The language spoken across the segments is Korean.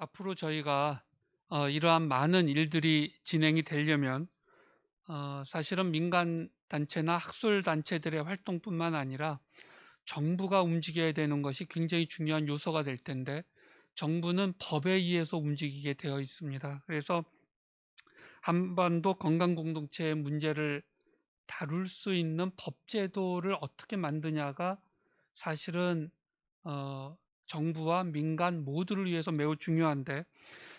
앞으로 저희가 이러한 많은 일들이 진행이 되려면 사실은 민간 단체나 학술 단체들의 활동뿐만 아니라 정부가 움직여야 되는 것이 굉장히 중요한 요소가 될 텐데, 정부는 법에 의해서 움직이게 되어 있습니다. 그래서 한반도 건강 공동체의 문제를 다룰 수 있는 법 제도를 어떻게 만드냐가 사실은 어 정부와 민간 모두를 위해서 매우 중요한데,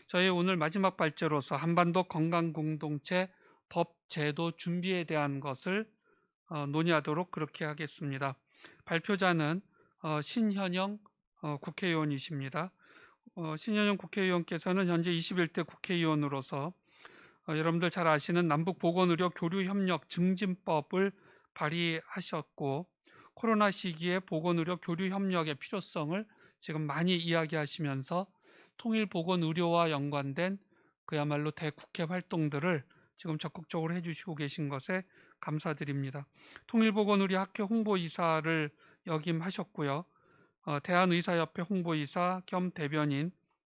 저희 오늘 마지막 발제로서 한반도 건강 공동체 법 제도 준비에 대한 것을 논의하도록 그렇게 하겠습니다. 발표자는 신현영 국회의원이십니다. 신현영 국회의원께서는 현재 21대 국회의원으로서 여러분들 잘 아시는 남북보건의료 교류협력 증진법을 발의하셨고, 코로나 시기에 보건의료 교류협력의 필요성을 지금 많이 이야기하시면서 통일보건의료와 연관된 그야말로 대국회 활동들을 지금 적극적으로 해주시고 계신 것에 감사드립니다. 통일보건의료 학회 홍보이사를 역임하셨고요. 대한의사협회 홍보이사 겸 대변인,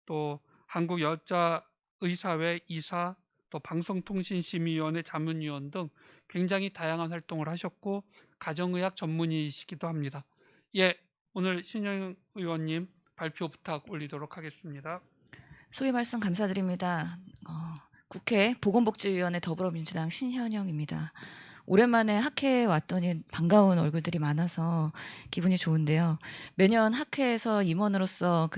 또 한국여자의사회 이사, 또 방송통신심의위원회 자문위원 등 굉장히 다양한 활동을 하셨고 가정의학 전문의이시기도 합니다. 예, 오늘 신영 의원님 발표 부탁 올리도록 하겠습니다. 소개 말씀 감사드립니다. 국회 보건복지위원회 더불어민주당 신현영입니다. 오랜만에 학회에 왔더니 반가운 얼굴들이 많아서 기분이 좋은데요. 매년 학회에서 임원으로서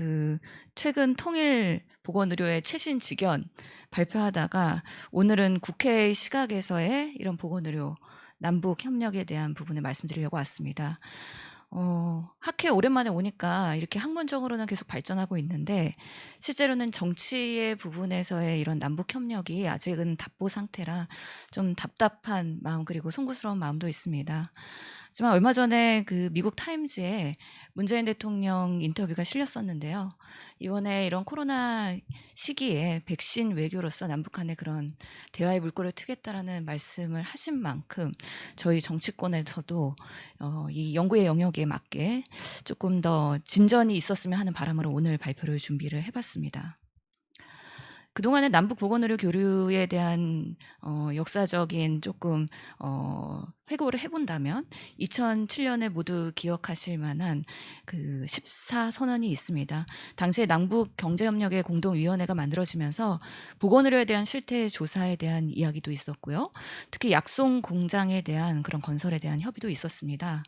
최근 통일 보건의료의 최신 지견 발표하다가 오늘은 국회의 시각에서의 이런 보건의료 남북 협력에 대한 부분을 말씀드리려고 왔습니다. 학회에 오랜만에 오니까 이렇게 학문적으로는 계속 발전하고 있는데 실제로는 정치의 부분에서의 이런 남북 협력이 아직은 답보 상태라 좀 답답한 마음 그리고 송구스러운 마음도 있습니다. 하지만 얼마 전에 미국 타임즈에 문재인 대통령 인터뷰가 실렸었는데요. 이번에 이런 코로나 시기에 백신 외교로서 남북 간의 그런 대화의 물꼬를 트겠다라는 말씀을 하신 만큼 저희 정치권에서도 이 연구의 영역에 맞게 조금 더 진전이 있었으면 하는 바람으로 오늘 발표를 준비를 해 봤습니다. 그동안에 남북 보건의료 교류에 대한 역사적인 조금 회고를 해 본다면 2007년에 모두 기억하실 만한 14 선언이 있습니다. 당시에 남북 경제협력의 공동위원회가 만들어지면서 보건의료에 대한 실태 조사에 대한 이야기도 있었고요. 특히 약송 공장에 대한 그런 건설에 대한 협의도 있었습니다.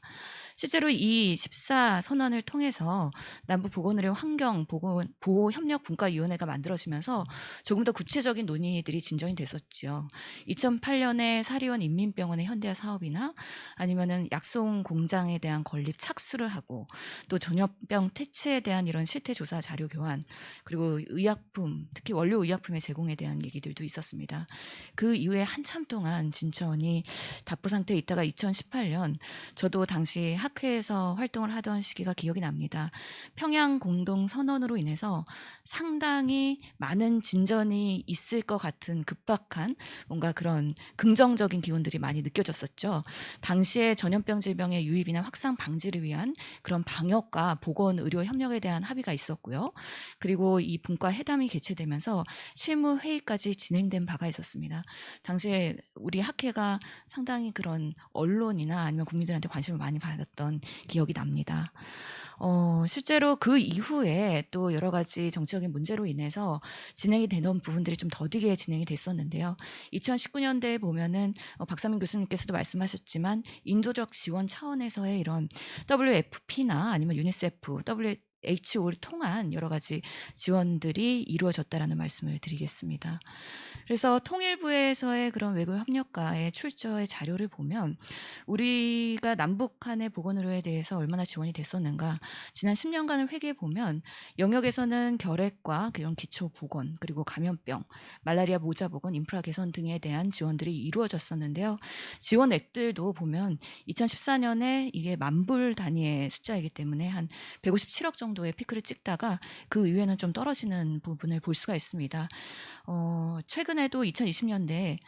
실제로 이 14 선언을 통해서 남북 보건의료 환경 보호 협력 분과위원회가 만들어지면서 조금 더 구체적인 논의들이 진전이 됐었죠. 2008년에 사리원 인민병원의 현대화 사업이나 아니면은 약송 공장에 대한 건립 착수를 하고 또 전염병 퇴치에 대한 이런 실태 조사 자료 교환 그리고 의약품 특히 원료 의약품의 제공에 대한 얘기들도 있었습니다. 그 이후에 한참 동안 진천이 답보 상태에 있다가 2018년 저도 당시 학회에서 활동을 하던 시기가 기억이 납니다. 평양 공동 선언으로 인해서 상당히 많은 진전이 있을 것 같은 급박한 뭔가 그런 긍정적인 기운들이 많이 느껴졌었죠. 당시에 전염병 질병의 유입이나 확산 방지를 위한 그런 방역과 보건 의료 협력에 대한 합의가 있었고요. 그리고 이 분과 회담이 개최되면서 실무 회의까지 진행된 바가 있었습니다. 당시에 우리 학회가 상당히 그런 언론이나 아니면 국민들한테 관심을 많이 받았던 기억이 납니다. 실제로 그 이후에 또 여러 가지 정치적인 문제로 인해서 진행이 되던 부분들이 좀 더디게 진행이 됐었는데요. 2019년대에 보면은 박사민 교수님께서도 말씀하셨지만 인도적 지원 차원에서의 이런 WFP나 아니면 유니세프, WHO를 통한 여러 가지 지원들이 이루어졌다라는 말씀을 드리겠습니다. 그래서 통일부에서의 그런 외교 협력가의 출처의 자료를 보면 우리가 남북 간의 보건의료에 대해서 얼마나 지원이 됐었는가 지난 10년간을 회계해 보면 영역에서는 결핵과 그런 기초 보건 그리고 감염병, 말라리아 모자 보건, 인프라 개선 등에 대한 지원들이 이루어졌었는데요. 지원액들도 보면 2014년에 이게 만불 단위의 숫자이기 때문에 한 157억 정도의 피크를 찍다가 그 이후에는 좀 떨어지는 부분을 볼 수가 있습니다. 최근에도 20년도에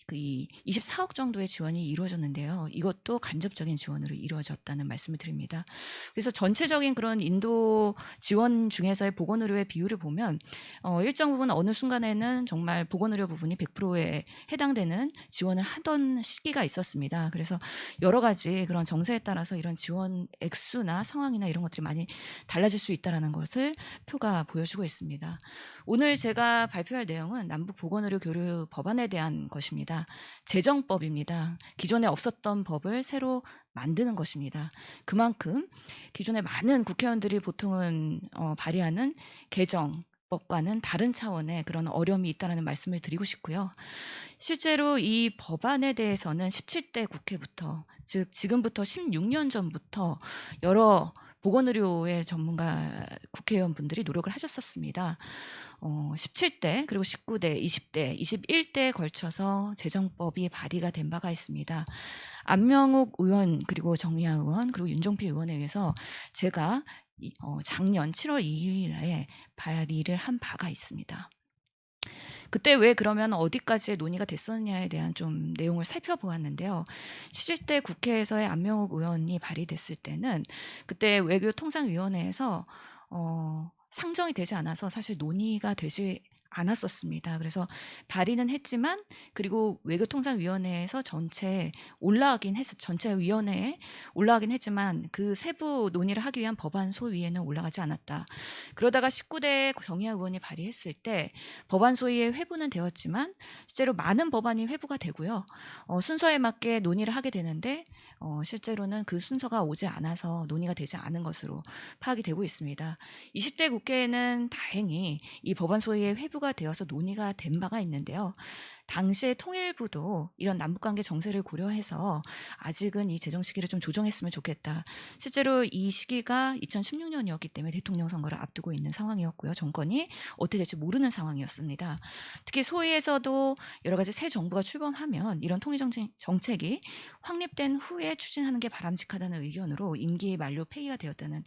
그 24억 정도의 지원이 이루어졌는데요. 이것도 간접적인 지원으로 이루어졌다는 말씀을 드립니다. 그래서 전체적인 그런 인도 지원 중에서의 보건의료의 비율을 보면 일정 부분 어느 순간에는 정말 보건의료 부분이 100%에 해당되는 지원을 하던 시기가 있었습니다. 그래서 여러 가지 그런 정세에 따라서 이런 지원 액수나 상황이나 이런 것들이 많이 달라질 수 있다는 것을 표가 보여주고 있습니다. 오늘 제가 발표할 내용은 남북 보건의료 교류 법안에 대한 것입니다. 제정법입니다. 기존에 없었던 법을 새로 만드는 것입니다. 그만큼 기존에 많은 국회의원들이 보통은 발의하는 개정법과는 다른 차원의 그런 어려움이 있다는 말씀을 드리고 싶고요. 실제로 이 법안에 대해서는 17대 국회부터, 즉 지금부터 16년 전부터 여러 보건의료의 전문가 국회의원분들이 노력을 하셨었습니다. 17대 그리고 19대, 20대, 21대에 걸쳐서 제정법이 발의가 된 바가 있습니다. 안명욱 의원 그리고 정의아 의원 그리고 윤종필 의원에 의해서 제가 작년 7월 2일에 발의를 한 바가 있습니다. 그때 왜 그러면 어디까지의 논의가 됐었냐에 대한 좀 내용을 살펴보았는데요. 17대 국회에서의 안명욱 의원이 발의됐을 때는 그때 외교통상위원회에서 상정이 되지 않아서 사실 논의가 되지 않았었습니다. 그래서 발의는 했지만 그리고 외교통상위원회에서 전체 위원회에 올라가긴 했지만 그 세부 논의를 하기 위한 법안 소위에는 올라가지 않았다. 그러다가 19대 정의아 의원이 발의했을 때 법안 소위에 회부는 되었지만 실제로 많은 법안이 회부가 되고요. 순서에 맞게 논의를 하게 되는데 실제로는 그 순서가 오지 않아서 논의가 되지 않은 것으로 파악이 되고 있습니다. 20대 국회에는 다행히 이 법안 소위에 회부가 되어서 논의가 된 바가 있는데요. 당시에 통일부도 이런 남북관계 정세를 고려해서 아직은 이 제정 시기를 좀 조정했으면 좋겠다. 실제로 이 시기가 2016년이었기 때문에 대통령 선거를 앞두고 있는 상황이었고요. 정권이 어떻게 될지 모르는 상황이었습니다. 특히 소위에서도 여러 가지 새 정부가 출범하면 이런 통일정책이 확립된 후에 추진하는 게 바람직하다는 의견으로 임기 만료 폐기가 되었다는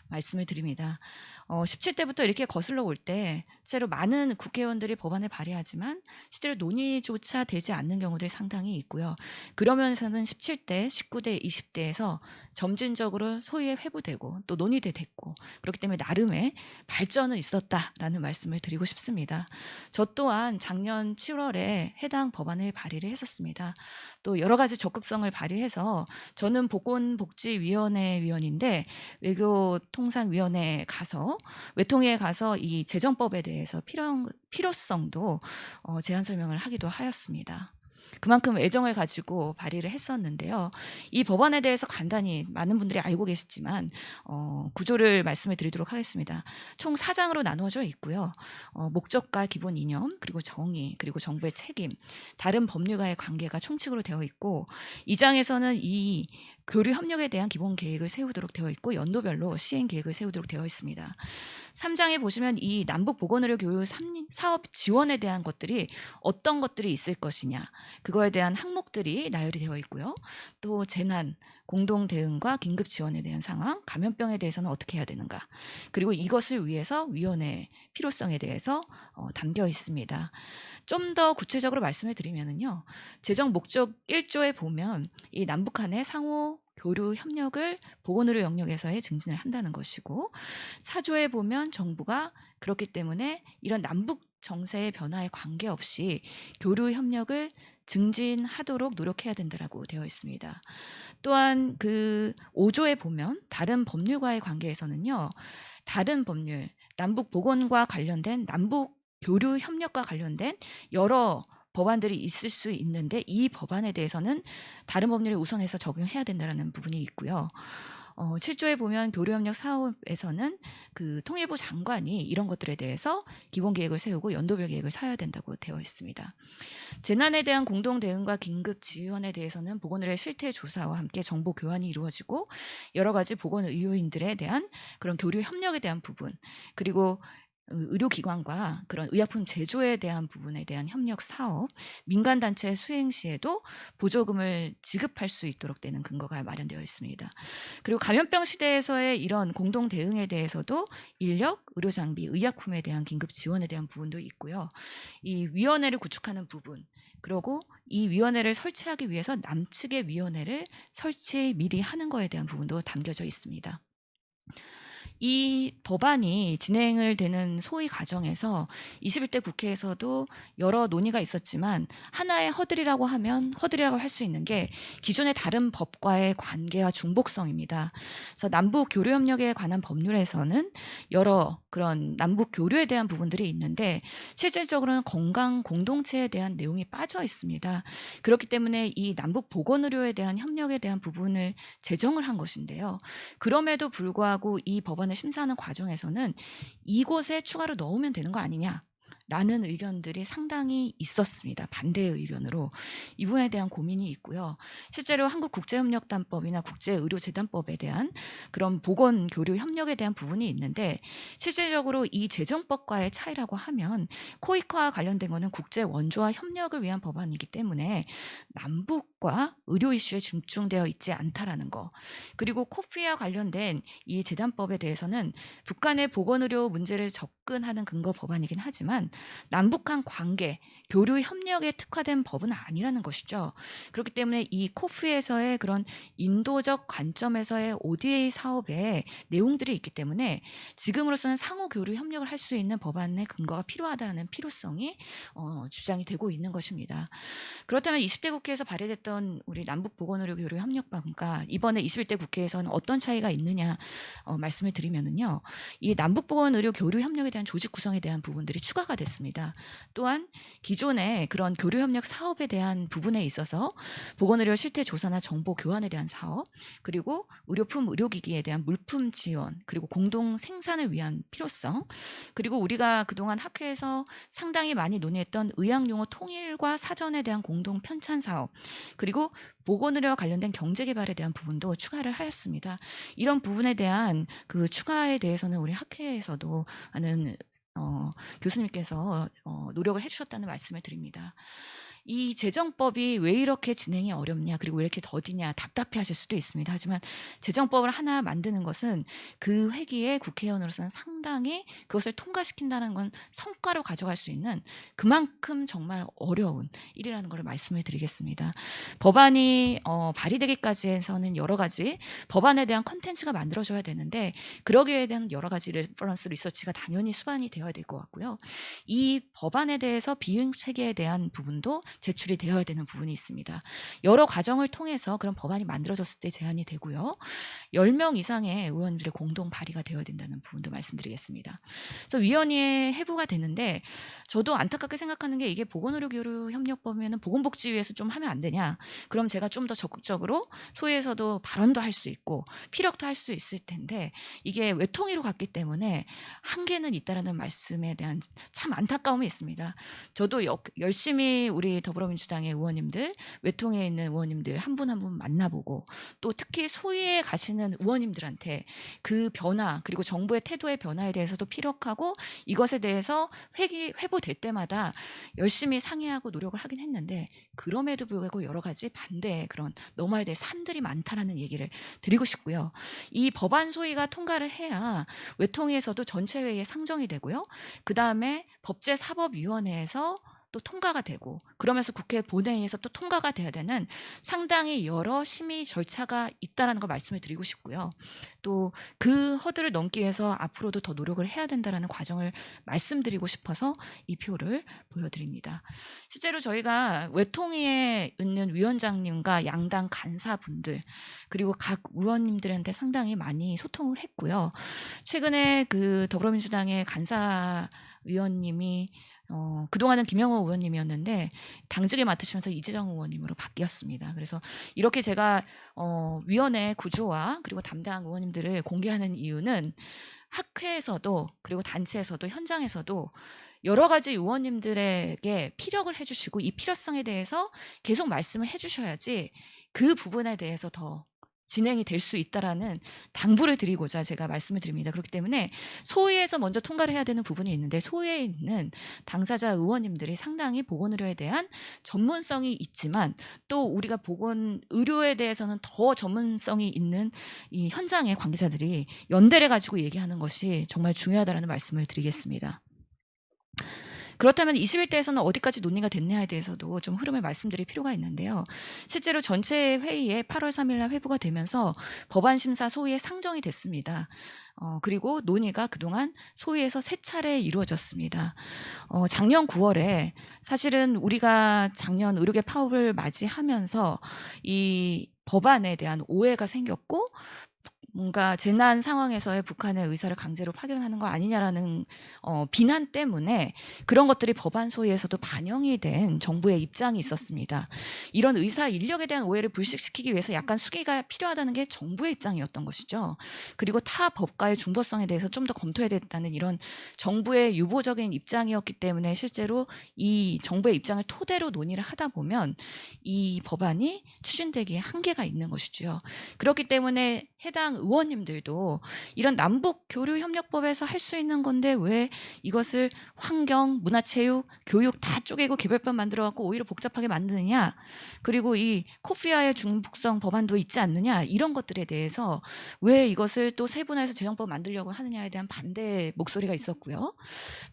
말씀을 드립니다. 17대부터 이렇게 거슬러 올 때 실제로 많은 국회의원들이 법안을 발의하지만 실제로 논의조차 되지 않는 경우들이 상당히 있고요. 그러면서는 17대, 19대, 20대에서 점진적으로 소위에 회부되고 또 논의도 됐고 그렇기 때문에 나름의 발전은 있었다라는 말씀을 드리고 싶습니다. 저 또한 작년 7월에 해당 법안을 발의를 했었습니다. 또 여러 가지 적극성을 발휘해서 저는 보건복지위원회 위원인데 외교통상위원회에 가서 외통위에 가서 이 제정법에 대해서 필요성도 제안 설명을 하기도 하였습니다. 그만큼 애정을 가지고 발의를 했었는데요. 이 법안에 대해서 간단히 많은 분들이 알고 계시지만 구조를 말씀을 드리도록 하겠습니다. 총 4장으로 나누어져 있고요. 목적과 기본 이념, 그리고 정의, 그리고 정부의 책임, 다른 법률과의 관계가 총칙으로 되어 있고 2장에서는 이 교류 협력에 대한 기본 계획을 세우도록 되어 있고 연도별로 시행 계획을 세우도록 되어 있습니다. 3장에 보시면 이 남북 보건의료 교육 사업 지원에 대한 것들이 어떤 것들이 있을 것이냐 그거에 대한 항목들이 나열이 되어 있고요. 또 재난, 공동 대응과 긴급 지원에 대한 상황, 감염병에 대해서는 어떻게 해야 되는가 그리고 이것을 위해서 위원회의 필요성에 대해서 담겨 있습니다. 좀 더 구체적으로 말씀을 드리면은요. 재정 목적 1조에 보면 이 남북 간의 상호 교류 협력을 보건의료 영역에서의 증진을 한다는 것이고 4조에 보면 정부가 그렇기 때문에 이런 남북 정세의 변화에 관계없이 교류 협력을 증진하도록 노력해야 된다라고 되어 있습니다. 또한 그 5조에 보면 다른 법률과의 관계에서는요. 다른 법률, 남북 보건과 관련된 남북 교류 협력과 관련된 여러 법안들이 있을 수 있는데 이 법안에 대해서는 다른 법률을 우선해서 적용해야 된다는 부분이 있고요. 7조에 보면 교류협력 사업에서는 그 통일부 장관이 이런 것들에 대해서 기본 계획을 세우고 연도별 계획을 세워야 된다고 되어 있습니다. 재난에 대한 공동 대응과 긴급 지원에 대해서는 보건의료의 실태 조사와 함께 정보 교환이 이루어지고 여러 가지 보건 의료인들에 대한 그런 교류 협력에 대한 부분 그리고 의료기관과 그런 의약품 제조에 대한 부분에 대한 협력 사업, 민간 단체 수행 시에도 보조금을 지급할 수 있도록 되는 근거가 마련되어 있습니다. 그리고 감염병 시대에서의 이런 공동 대응에 대해서도 인력, 의료 장비, 의약품에 대한 긴급 지원에 대한 부분도 있고요. 이 위원회를 구축하는 부분, 그리고 이 위원회를 설치하기 위해서 남측의 위원회를 설치 미리 하는 거에 대한 부분도 담겨져 있습니다. 이 법안이 진행을 되는 소위 과정에서 21대 국회에서도 여러 논의가 있었지만 하나의 허들이라고 하면 허들이라고 할 수 있는 게 기존의 다른 법과의 관계와 중복성입니다. 그래서 남북 교류 협력에 관한 법률에서는 여러 그런 남북 교류에 대한 부분들이 있는데 실질적으로는 건강 공동체에 대한 내용이 빠져 있습니다. 그렇기 때문에 이 남북 보건의료에 대한 협력에 대한 부분을 제정을 한 것인데요. 그럼에도 불구하고 이 법안을 심사하는 과정에서는 이곳에 추가로 넣으면 되는 거 아니냐 라는 의견들이 상당히 있었습니다. 반대의 의견으로. 이 부분에 대한 고민이 있고요. 실제로 한국국제협력단법이나 국제의료재단법에 대한 그런 보건교류 협력에 대한 부분이 있는데 실질적으로 이 제정법과의 차이라고 하면 코이카와 관련된 것은 국제원조와 협력을 위한 법안이기 때문에 남북과 의료 이슈에 집중되어 있지 않다라는 거. 그리고 코피와 관련된 이 재단법에 대해서는 북한의 보건의료 문제를 접근하는 근거 법안이긴 하지만 남북 간 관계, 교류 협력에 특화된 법은 아니라는 것이죠. 그렇기 때문에 이 코프에서의 그런 인도적 관점에서의 ODA 사업에 내용들이 있기 때문에 지금으로서는 상호 교류 협력을 할 수 있는 법안의 근거가 필요하다는 필요성이 주장이 되고 있는 것입니다. 그렇다면 20대 국회에서 발의됐던 우리 남북 보건의료 교류 협력법과 이번에 21대 국회에서는 어떤 차이가 있느냐 말씀을 드리면은요. 이 남북 보건의료 교류 협력에 대한 조직 구성에 대한 부분들이 추가가 됐습니다. 또한 기존의 그런 교류 협력 사업에 대한 부분에 있어서 보건의료 실태 조사나 정보 교환에 대한 사업, 그리고 의료품 의료기기에 대한 물품 지원, 그리고 공동 생산을 위한 필요성, 그리고 우리가 그동안 학회에서 상당히 많이 논의했던 의학용어 통일과 사전에 대한 공동 편찬 사업, 그리고 보건의료와 관련된 경제개발에 대한 부분도 추가를 하였습니다. 이런 부분에 대한 그 추가에 대해서는 우리 학회에서도 많은 교수님께서 노력을 해주셨다는 말씀을 드립니다. 이 제정법이 왜 이렇게 진행이 어렵냐, 그리고 왜 이렇게 더디냐 답답해하실 수도 있습니다. 하지만 제정법을 하나 만드는 것은 그 회기에 국회의원으로서는 상당히 그것을 통과시킨다는 건 성과로 가져갈 수 있는 그만큼 정말 어려운 일이라는 걸 말씀을 드리겠습니다. 법안이 발의되기까지 해서는 여러 가지 법안에 대한 컨텐츠가 만들어져야 되는데 그러기에 대한 여러 가지 레퍼런스 리서치가 당연히 수반이 되어야 될 것 같고요. 이 법안에 대해서 비용 체계에 대한 부분도 제출이 되어야 되는 부분이 있습니다. 여러 과정을 통해서 그런 법안이 만들어졌을 때 제안이 되고요. 10명 이상의 의원들의 공동 발의가 되어야 된다는 부분도 말씀드리겠습니다. 그래서 위원회에 해부가 되는데 저도 안타깝게 생각하는 게 이게 보건의료교류협력법이면 보건복지위에서 좀 하면 안 되냐. 그럼 제가 좀 더 적극적으로 소위에서도 발언도 할 수 있고 피력도 할 수 있을 텐데 이게 외통위로 갔기 때문에 한계는 있다라는 말씀에 대한 참 안타까움이 있습니다. 저도 열심히 우리 더불어민주당의 의원님들, 외통에 있는 의원님들 한 분 한 분 만나보고 또 특히 소위에 가시는 의원님들한테 그 변화 그리고 정부의 태도의 변화에 대해서도 피력하고 이것에 대해서 회부될 때마다 열심히 상의하고 노력을 하긴 했는데 그럼에도 불구하고 여러 가지 반대의 그런 넘어야 될 산들이 많다라는 얘기를 드리고 싶고요. 이 법안 소위가 통과를 해야 외통위에서도 전체 회의에 상정이 되고요. 그 다음에 법제사법위원회에서 또 통과가 되고 그러면서 국회 본회의에서 또 통과가 돼야 되는 상당히 여러 심의 절차가 있다라는 걸 말씀을 드리고 싶고요. 또 그 허들을 넘기 위해서 앞으로도 더 노력을 해야 된다라는 과정을 말씀드리고 싶어서 이 표를 보여드립니다. 실제로 저희가 외통위에 있는 위원장님과 양당 간사분들 그리고 각 의원님들한테 상당히 많이 소통을 했고요. 최근에 그 더불어민주당의 간사위원님이 그동안은 김영호 의원님이었는데 당직을 맡으시면서 이재정 의원님으로 바뀌었습니다. 그래서 이렇게 제가 위원회 구조와 그리고 담당 의원님들을 공개하는 이유는 학회에서도 그리고 단체에서도 현장에서도 여러 가지 의원님들에게 피력을 해주시고 이 필요성에 대해서 계속 말씀을 해주셔야지 그 부분에 대해서 더 진행이 될 수 있다라는 당부를 드리고자 제가 말씀을 드립니다. 그렇기 때문에 소위에서 먼저 통과를 해야 되는 부분이 있는데 소위에 있는 당사자 의원님들이 상당히 보건의료에 대한 전문성이 있지만 또 우리가 보건 의료에 대해서는 더 전문성이 있는 이 현장의 관계자들이 연대를 가지고 얘기하는 것이 정말 중요하다라는 말씀을 드리겠습니다. 그렇다면 21대에서는 어디까지 논의가 됐냐에 대해서도 좀 흐름을 말씀드릴 필요가 있는데요. 실제로 전체 회의에 8월 3일 날 회부가 되면서 법안 심사 소위에 상정이 됐습니다. 그리고 논의가 그동안 소위에서 3차례 이루어졌습니다. 작년 9월에 사실은 우리가 작년 의료계 파업을 맞이하면서 이 법안에 대한 오해가 생겼고 뭔가 재난 상황에서의 북한의 의사를 강제로 파견하는 거 아니냐라는 비난 때문에 그런 것들이 법안 소위에서도 반영이 된 정부의 입장이 있었습니다. 이런 의사 인력에 대한 오해를 불식시키기 위해서 약간 수기가 필요하다는 게 정부의 입장이었던 것이죠. 그리고 타 법과의 중도성에 대해서 좀 더 검토해야 됐다는 이런 정부의 유보적인 입장이었기 때문에 실제로 이 정부의 입장을 토대로 논의를 하다 보면 이 법안이 추진되기에 한계가 있는 것이죠. 그렇기 때문에 해당 의원님들도 이런 남북 교류 협력법에서 할 수 있는 건데 왜 이것을 환경, 문화체육, 교육 다 쪼개고 개별법 만들어 갖고 오히려 복잡하게 만드느냐. 그리고 이 코피아의 중북성 법안도 있지 않느냐. 이런 것들에 대해서 왜 이것을 또 세분화해서 재정법 만들려고 하느냐에 대한 반대 목소리가 있었고요.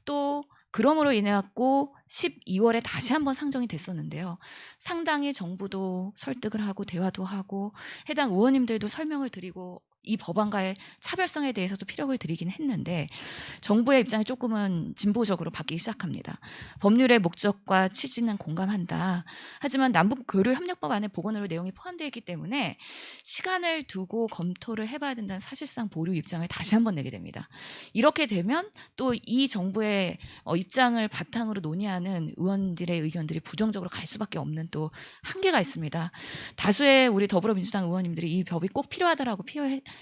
또 그러므로 인해 갖고 12월에 다시 한번 상정이 됐었는데요. 상당히 정부도 설득을 하고 대화도 하고 해당 의원님들도 설명을 드리고 이 법안과의 차별성에 대해서도 피력을 드리긴 했는데 정부의 입장이 조금은 진보적으로 바뀌기 시작합니다. 법률의 목적과 취지는 공감한다. 하지만 남북교류협력법 안에 보건의료 내용이 포함되어 있기 때문에 시간을 두고 검토를 해봐야 된다는 사실상 보류 입장을 다시 한번 내게 됩니다. 이렇게 되면 또 이 정부의 입장을 바탕으로 논의하는 의원들의 의견들이 부정적으로 갈 수밖에 없는 또 한계가 있습니다. 다수의 우리 더불어민주당 의원님들이 이 법이 꼭 필요하다라고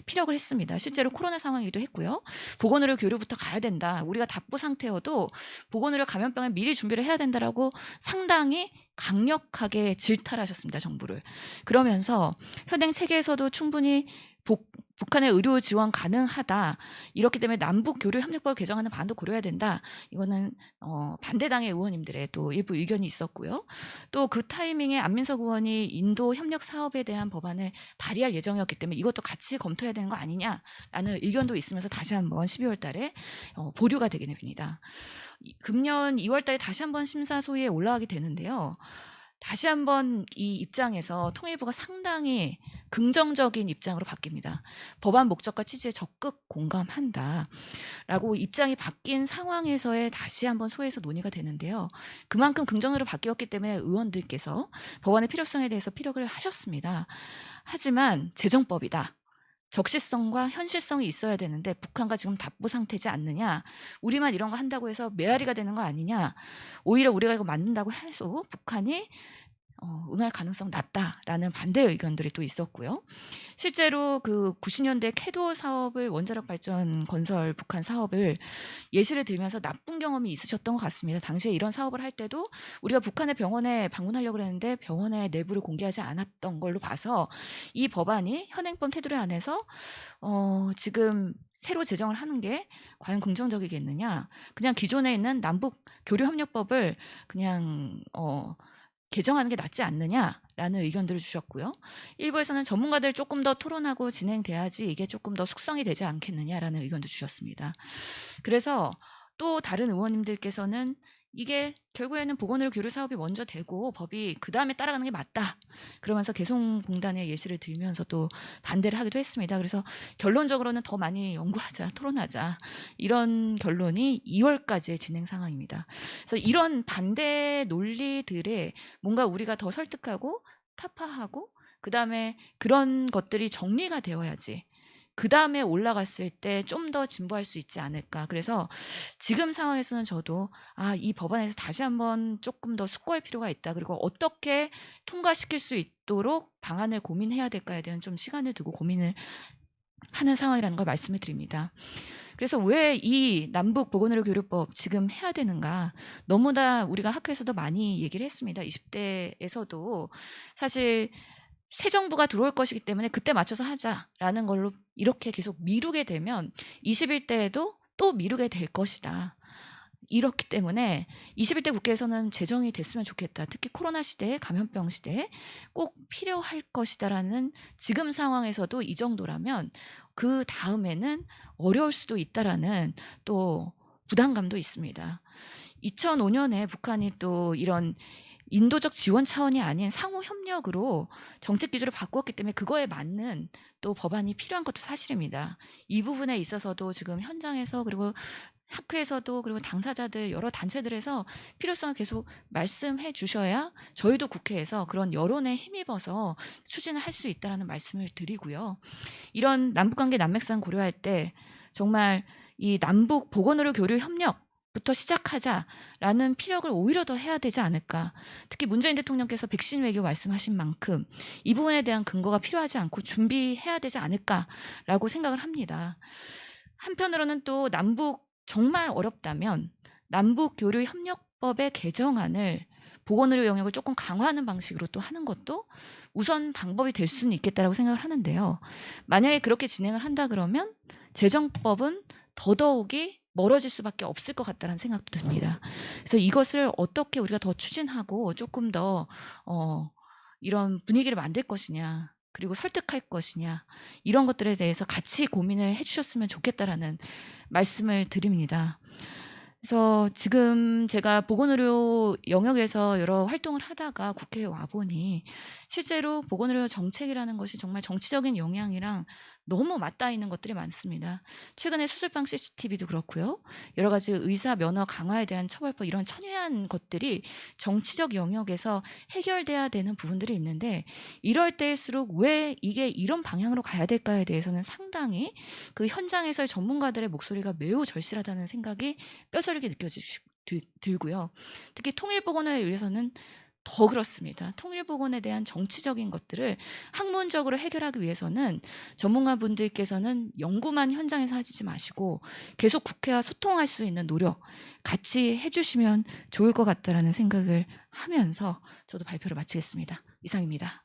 피력을 했습니다. 실제로 코로나 상황이기도 했고요. 보건의료 교류부터 가야 된다. 우리가 답보 상태여도 보건의료 감염병에 미리 준비를 해야 된다라고 상당히 강력하게 질타를 하셨습니다. 정부를. 그러면서 현행 체계에서도 충분히 북한의 의료 지원 가능하다. 이렇기 때문에 남북 교류 협력법을 개정하는 방안도 고려해야 된다. 이거는 반대당의 의원님들의 또 일부 의견이 있었고요. 또 그 타이밍에 안민석 의원이 인도 협력 사업에 대한 법안을 발의할 예정이었기 때문에 이것도 같이 검토해야 되는 거 아니냐라는 의견도 있으면서 다시 한번 12월 달에 보류가 되게 됩니다. 금년 2월 달에 다시 한번 심사 소위에 올라가게 되는데요. 다시 한번 이 입장에서 통일부가 상당히 긍정적인 입장으로 바뀝니다. 법안 목적과 취지에 적극 공감한다라고 입장이 바뀐 상황에서의 다시 한번 소위에서 논의가 되는데요. 그만큼 긍정으로 바뀌었기 때문에 의원들께서 법안의 필요성에 대해서 피력을 하셨습니다. 하지만 재정법이다. 적시성과 현실성이 있어야 되는데 북한과 지금 답보 상태지 않느냐. 우리만 이런 거 한다고 해서 메아리가 되는 거 아니냐. 오히려 우리가 이거 만든다고 해서 북한이 응할 가능성 낮다라는 반대 의견들이 또 있었고요. 실제로 그 90년대 캐도 사업을 원자력 발전 건설 북한 사업을 예시를 들면서 나쁜 경험이 있으셨던 것 같습니다. 당시에 이런 사업을 할 때도 우리가 북한의 병원에 방문하려고 했는데 병원의 내부를 공개하지 않았던 걸로 봐서 이 법안이 현행법 테두리 안에서 지금 새로 제정을 하는 게 과연 긍정적이겠느냐. 그냥 기존에 있는 남북 교류협력법을 그냥 개정하는 게 낫지 않느냐라는 의견들을 주셨고요. 일부에서는 전문가들 조금 더 토론하고 진행돼야지 이게 조금 더 숙성이 되지 않겠느냐라는 의견도 주셨습니다. 그래서 또 다른 의원님들께서는 이게 결국에는 보건의료 교류 사업이 먼저 되고 법이 그 다음에 따라가는 게 맞다. 그러면서 개성공단의 예시를 들면서 또 반대를 하기도 했습니다. 그래서 결론적으로는 더 많이 연구하자, 토론하자 이런 결론이 2월까지의 진행 상황입니다. 그래서 이런 반대 논리들에 뭔가 우리가 더 설득하고 타파하고 그 다음에 그런 것들이 정리가 되어야지. 그 다음에 올라갔을 때 좀 더 진보할 수 있지 않을까. 그래서 지금 상황에서는 저도 이 법안에서 다시 한번 조금 더 숙고할 필요가 있다. 그리고 어떻게 통과시킬 수 있도록 방안을 고민해야 될까에 대한 좀 시간을 두고 고민을 하는 상황이라는 걸 말씀을 드립니다. 그래서 왜 이 남북 보건의료 교류법 지금 해야 되는가? 너무나 우리가 학교에서도 많이 얘기를 했습니다. 20대에서도 사실 새 정부가 들어올 것이기 때문에 그때 맞춰서 하자라는 걸로 이렇게 계속 미루게 되면 21대에도 또 미루게 될 것이다. 이렇기 때문에 21대 국회에서는 제정이 됐으면 좋겠다. 특히 코로나 시대에 감염병 시대에 꼭 필요할 것이다라는 지금 상황에서도 이 정도라면 그다음에는 어려울 수도 있다라는 또 부담감도 있습니다. 2005년에 북한이 또 이런 인도적 지원 차원이 아닌 상호 협력으로 정책 기조를 바꾸었기 때문에 그거에 맞는 또 법안이 필요한 것도 사실입니다. 이 부분에 있어서도 지금 현장에서 그리고 학회에서도 그리고 당사자들 여러 단체들에서 필요성을 계속 말씀해 주셔야 저희도 국회에서 그런 여론에 힘입어서 추진을 할 수 있다라는 말씀을 드리고요. 이런 남북관계 난맥상 고려할 때 정말 이 남북 보건의료 교류 협력부터 시작하자라는 피력을 오히려 더 해야 되지 않을까. 특히 문재인 대통령께서 백신 외교 말씀하신 만큼 이 부분에 대한 근거가 필요하지 않고 준비해야 되지 않을까라고 생각을 합니다. 한편으로는 또 남북 정말 어렵다면 남북교류협력법의 개정안을 보건의료 영역을 조금 강화하는 방식으로 또 하는 것도 우선 방법이 될 수는 있겠다라고 생각을 하는데요. 만약에 그렇게 진행을 한다 그러면 재정법은 더더욱이 멀어질 수밖에 없을 것 같다는 생각도 듭니다. 그래서 이것을 어떻게 우리가 더 추진하고 조금 더 이런 분위기를 만들 것이냐, 그리고 설득할 것이냐, 이런 것들에 대해서 같이 고민을 해주셨으면 좋겠다라는 말씀을 드립니다. 그래서 지금 제가 보건의료 영역에서 여러 활동을 하다가 국회에 와보니 실제로 보건의료 정책이라는 것이 정말 정치적인 영향이랑 너무 맞닿아 있는 것들이 많습니다. 최근에 수술방 CCTV도 그렇고요. 여러 가지 의사 면허 강화에 대한 처벌법 이런 첨예한 것들이 정치적 영역에서 해결돼야 되는 부분들이 있는데 이럴 때일수록 왜 이게 이런 방향으로 가야 될까에 대해서는 상당히 그 현장에서의 전문가들의 목소리가 매우 절실하다는 생각이 뼈저리게 들고요. 특히 통일보건에 의해서는 더 그렇습니다. 통일보건에 대한 정치적인 것들을 학문적으로 해결하기 위해서는 전문가분들께서는 연구만 현장에서 하시지 마시고 계속 국회와 소통할 수 있는 노력 같이 해주시면 좋을 것 같다라는 생각을 하면서 저도 발표를 마치겠습니다. 이상입니다.